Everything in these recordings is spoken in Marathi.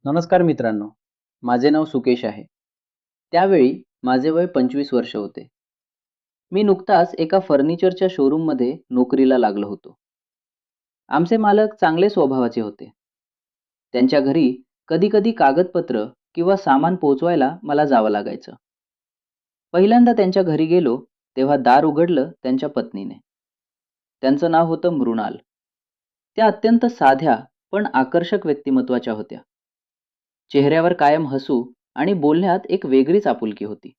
नमस्कार मित्रांनो, माझे नाव सुकेश आहे. त्यावेळी माझे वय 25 वर्ष होते. मी नुकताच एका फर्निचरच्या शोरूममध्ये नोकरीला लागलो होतो. आमचे मालक चांगले स्वभावाचे होते. त्यांच्या घरी कधी-कधी कागदपत्र किंवा सामान पोहोचवायला मला जावं लागायचं. पहिल्यांदा त्यांच्या घरी गेलो, तेव्हा दार उघडलं त्यांच्या पत्नीने. त्यांचं नाव होतं मृणाल. त्या अत्यंत साध्या पण आकर्षक व्यक्तिमत्वाच्या होत्या. चेहऱ्यावर कायम हसू आणि बोलण्यात एक वेगळीच आपुलकी होती.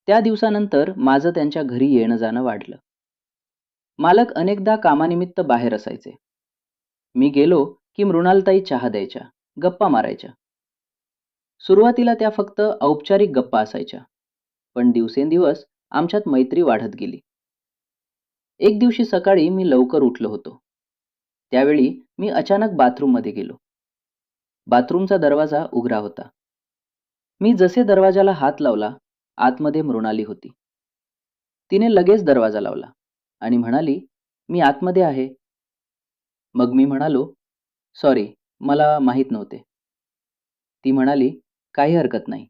त्या दिवसानंतर माझं त्यांच्या घरी येणं-जाणं वाढलं. मालक अनेकदा कामानिमित्त बाहेर असायचे. मी गेलो की मृणालताई चहा द्यायच्या, गप्पा मारायच्या. सुरुवातीला त्या फक्त औपचारिक गप्पा असायच्या, पण दिवसेंदिवस आमच्यात मैत्री वाढत गेली. एक दिवशी सकाळी मी लवकर उठलो होतो. त्यावेळी मी अचानक बाथरूममध्ये गेलो. बाथरूमचा दरवाजा उघडा होता. मी जसे दरवाजाला हात लावला, आतमध्ये मृणाली होती. तिने लगेच दरवाजा लावला आणि म्हणाली, "मी आतमध्ये आहे." मग मी म्हणालो, "सॉरी, मला माहीत नव्हते." ती म्हणाली, "काही हरकत नाही."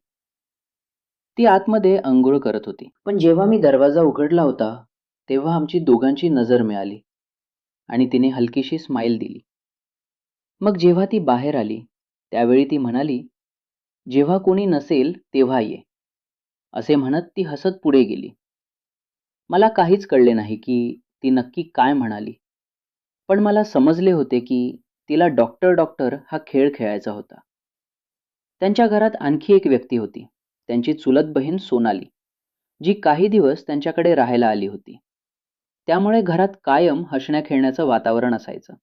ती आतमध्ये अंघोळ करत होती. पण जेव्हा मी दरवाजा उघडला होता, तेव्हा आमची दोघांची नजर मिळाली आणि तिने हलकीशी स्माईल दिली. मग जेव्हा ती बाहेर आली, त्यावेळी ती म्हणाली, "जेव्हा कोणी नसेल तेव्हा ये." असे म्हणत ती हसत पुढे गेली. मला काहीच कळले नाही की ती नक्की काय म्हणाली. पण मला समजले होते की तिला डॉक्टर डॉक्टर हा खेळ खेळायचा होता. त्यांच्या घरात आणखी एक व्यक्ती होती. त्यांची चुलत बहीण सोनाली, जी काही दिवस त्यांच्याकडे राहायला आली होती. त्यामुळे घरात कायम हसण्या-खेळण्याचं वातावरण असायचं.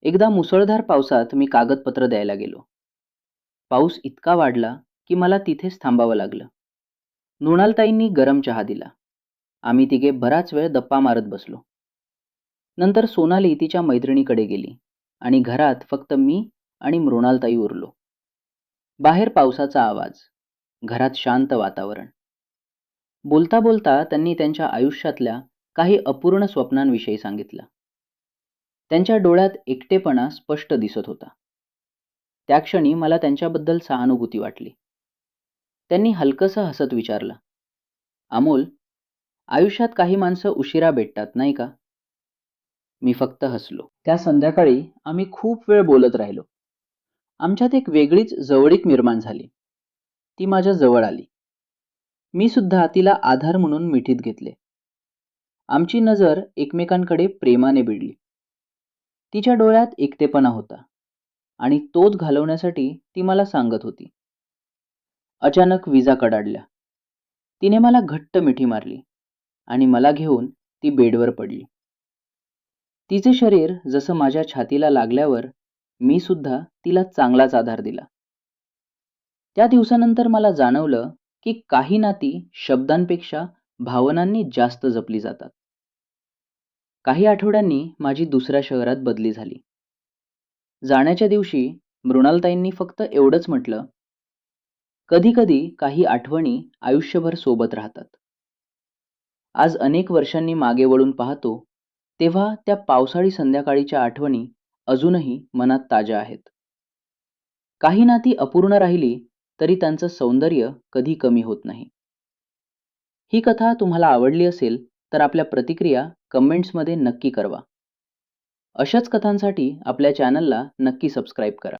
एकदा मुसळधार पावसात मी कागदपत्र द्यायला गेलो. पाऊस इतका वाढला की मला तिथेच थांबावं लागलं. मृणालताईंनी गरम चहा दिला. आम्ही तिघे बराच वेळ गप्पा मारत बसलो. नंतर सोनाली तिच्या मैत्रिणीकडे गेली आणि घरात फक्त मी आणि मृणालताई उरलो. बाहेर पावसाचा आवाज, घरात शांत वातावरण. बोलता बोलता त्यांनी त्यांच्या आयुष्यातल्या काही अपूर्ण स्वप्नांविषयी सांगितलं. त्यांच्या डोळ्यात एकटेपणा स्पष्ट दिसत होता. त्या क्षणी मला त्यांच्याबद्दल सहानुभूती वाटली. त्यांनी हलकसं हसत विचारलं, "अमोल, आयुष्यात काही माणसं उशिरा भेटतात नाही का?" मी फक्त हसलो. त्या संध्याकाळी आम्ही खूप वेळ बोलत राहिलो. आमच्यात एक वेगळीच जवळीक निर्माण झाली. ती माझ्या जवळ आली. मी सुद्धा तिला आधार म्हणून मिठीत घेतले. आमची नजर एकमेकांकडे प्रेमाने भिडली. तिच्या डोळ्यात एकटेपणा होता आणि तोच घालवण्यासाठी ती मला सांगत होती. अचानक विजा कडाडल्या. तिने मला घट्ट मिठी मारली आणि मला घेऊन ती बेडवर पडली. तिचे शरीर जसं माझ्या छातीला लागल्यावर मी सुद्धा तिला चांगलाच आधार दिला. त्या दिवसानंतर मला जाणवलं की काही नाती शब्दांपेक्षा भावनांनी जास्त जपली जातात. काही आठवड्यांनी माझी दुसऱ्या शहरात बदली झाली. जाण्याच्या दिवशी मृणालताईंनी फक्त एवढंच म्हटलं, "कधी-कधी काही आठवणी आयुष्यभर सोबत राहतात." आज अनेक वर्षांनी मागे वळून पाहतो, तेव्हा त्या पावसाळी संध्याकाळीच्या आठवणी अजूनही मनात ताज्या आहेत. काही नाती अपूर्ण राहिली तरी त्यांचं सौंदर्य कधी कमी होत नाही. ही कथा तुम्हाला आवडली असेल तर आपल्या प्रतिक्रिया कमेंट्समध्ये नक्की कळवा. अशाच कथांसाठी आपल्या चॅनलला नक्की सबस्क्राईब करा.